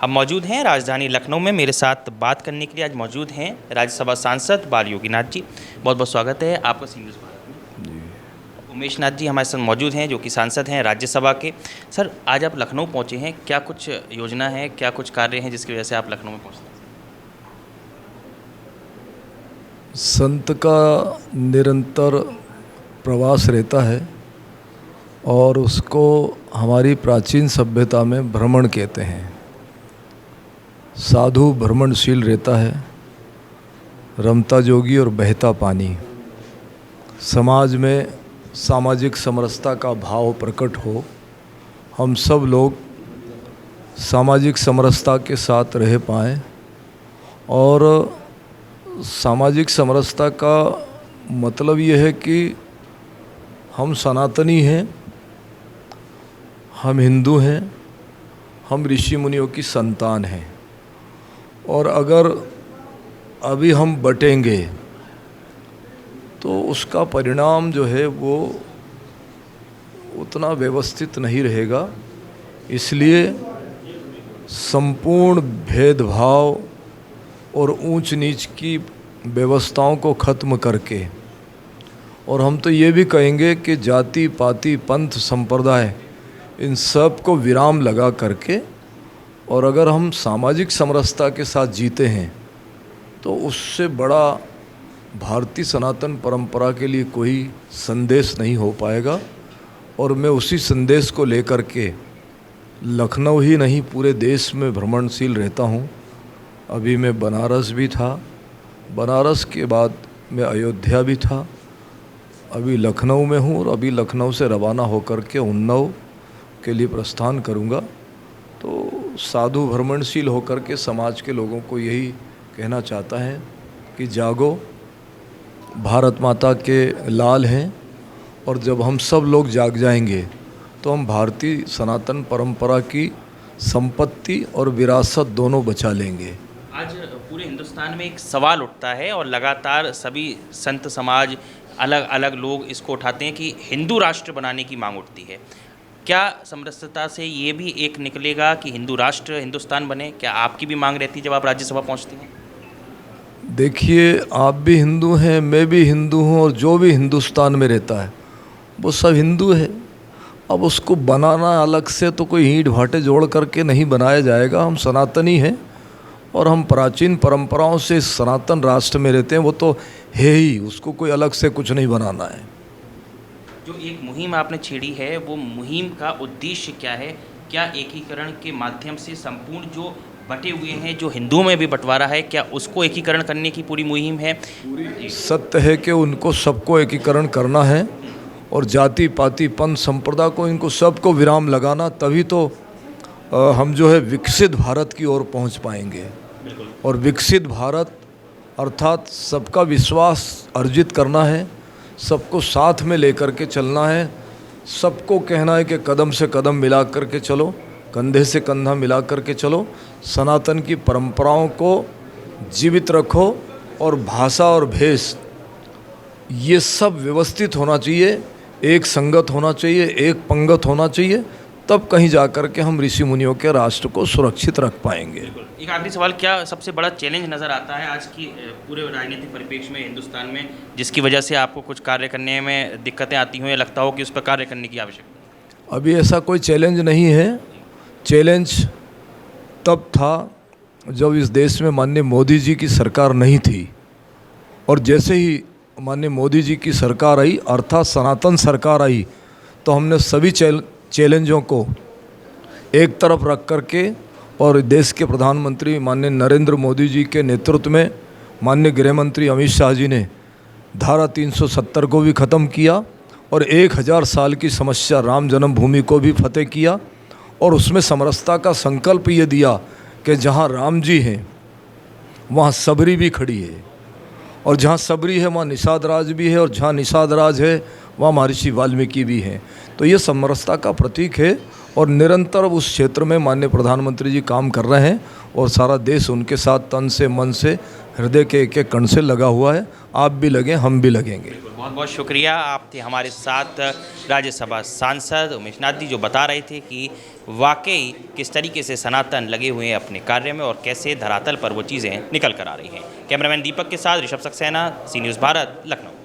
हम मौजूद हैं राजधानी लखनऊ में। मेरे साथ बात करने के लिए आज मौजूद हैं राज्यसभा सांसद बाल योगीनाथ जी। बहुत बहुत स्वागत है आपका सी न्यूज़ भारत में। उमेश नाथ जी हमारे साथ मौजूद हैं जो कि सांसद हैं राज्यसभा के। सर, आज आप लखनऊ पहुंचे हैं, क्या कुछ योजना है, क्या कुछ कार्य हैं जिसकी वजह से आप लखनऊ में पहुंचे? संत का निरंतर प्रवास रहता है और उसको हमारी प्राचीन सभ्यता में भ्रमण कहते हैं। साधु भ्रमणशील रहता है, रमता जोगी और बहता पानी। समाज में सामाजिक समरसता का भाव प्रकट हो, हम सब लोग सामाजिक समरसता के साथ रह पाएँ। और सामाजिक समरसता का मतलब ये है कि हम सनातनी हैं, हम हिंदू हैं, हम ऋषि मुनियों की संतान हैं। और अगर अभी हम बटेंगे तो उसका परिणाम जो है वो उतना व्यवस्थित नहीं रहेगा। इसलिए संपूर्ण भेदभाव और ऊंच नीच की व्यवस्थाओं को ख़त्म करके, और हम तो ये भी कहेंगे कि जाति पाति पंथ संप्रदाय इन सब को विराम लगा करके, और अगर हम सामाजिक समरसता के साथ जीते हैं तो उससे बड़ा भारतीय सनातन परंपरा के लिए कोई संदेश नहीं हो पाएगा। और मैं उसी संदेश को लेकर के लखनऊ ही नहीं पूरे देश में भ्रमणशील रहता हूँ। अभी मैं बनारस भी था, बनारस के बाद मैं अयोध्या भी था, अभी लखनऊ में हूँ और अभी लखनऊ से रवाना होकर के उन्नाव के लिए प्रस्थान करूँगा। तो साधु भ्रमणशील होकर के समाज के लोगों को यही कहना चाहता है कि जागो, भारत माता के लाल हैं। और जब हम सब लोग जाग जाएंगे तो हम भारतीय सनातन परंपरा की संपत्ति और विरासत दोनों बचा लेंगे। आज पूरे हिंदुस्तान में एक सवाल उठता है और लगातार सभी संत समाज अलग अलग लोग इसको उठाते हैं कि हिंदू राष्ट्र बनाने की मांग उठती है। क्या समरसता से ये भी एक निकलेगा कि हिंदू राष्ट्र हिंदुस्तान बने? क्या आपकी भी मांग रहती है जब आप राज्यसभा पहुंचती हैं? देखिए, आप भी हिंदू हैं, मैं भी हिंदू हूँ, और जो भी हिंदुस्तान में रहता है वो सब हिंदू है। अब उसको बनाना अलग से तो कोई ईंट भाटे जोड़ करके नहीं बनाया जाएगा। हम सनातनी हैं और हम प्राचीन परंपराओं से सनातन राष्ट्र में रहते हैं, वो तो है ही, उसको कोई अलग से कुछ नहीं बनाना है। जो एक मुहिम आपने छेड़ी है, वो मुहिम का उद्देश्य क्या है? क्या एकीकरण के माध्यम से संपूर्ण जो बटे हुए हैं, जो हिंदुओं में भी बंटवारा है, क्या उसको एकीकरण करने की पूरी मुहिम है? सत्य है कि उनको सबको एकीकरण करना है और जाति पाति पंथ संप्रदाय को, इनको सबको विराम लगाना, तभी तो हम जो है विकसित भारत की ओर पहुंच पाएंगे। और विकसित भारत अर्थात सबका विश्वास अर्जित करना है, सबको साथ में लेकर के चलना है। सबको कहना है कि कदम से कदम मिला करके चलो, कंधे से कंधा मिला करके चलो, सनातन की परंपराओं को जीवित रखो। और भाषा और भेष ये सब व्यवस्थित होना चाहिए, एक संगत होना चाहिए, एक पंगत होना चाहिए, तब कहीं जाकर के हम ऋषि मुनियों के राष्ट्र को सुरक्षित रख पाएंगे। एक आखिरी सवाल, क्या सबसे बड़ा चैलेंज नज़र आता है आज की पूरे राजनीतिक परिप्रेक्ष्य में हिंदुस्तान में, जिसकी वजह से आपको कुछ कार्य करने में दिक्कतें आती हों या लगता हो कि उस पर कार्य करने की आवश्यकता? अभी ऐसा कोई चैलेंज नहीं है। चैलेंज तब था जब इस देश में माननीय मोदी जी की सरकार नहीं थी, और जैसे ही माननीय मोदी जी की सरकार आई अर्थात सनातन सरकार आई, तो हमने सभी चैलेंजों को एक तरफ रख करके, और देश के प्रधानमंत्री माननीय नरेंद्र मोदी जी के नेतृत्व में माननीय गृह मंत्री अमित शाह जी ने धारा 370 को भी ख़त्म किया और 1000 साल की समस्या राम जन्मभूमि को भी फतेह किया। और उसमें समरसता का संकल्प ये दिया कि जहाँ राम जी हैं वहाँ सबरी भी खड़ी है, और जहाँ सबरी है वहाँ निषाद राज भी है, और जहाँ निषाद राज है वहाँ महर्षि वाल्मीकि भी हैं। तो ये समरसता का प्रतीक है और निरंतर उस क्षेत्र में माननीय प्रधानमंत्री जी काम कर रहे हैं और सारा देश उनके साथ तन से मन से हृदय के एक एक कण से लगा हुआ है। आप भी लगें, हम भी लगेंगे। बहुत बहुत शुक्रिया। आप थे हमारे साथ राज्यसभा सांसद उमेश नाथ जी, जो बता रहे थे कि वाकई किस तरीके से सनातन लगे हुए हैं अपने कार्य में और कैसे धरातल पर वो चीज़ें निकल कर आ रही हैं। कैमरामैन दीपक के साथ ऋषभ सक्सेना, सी न्यूज़ भारत, लखनऊ।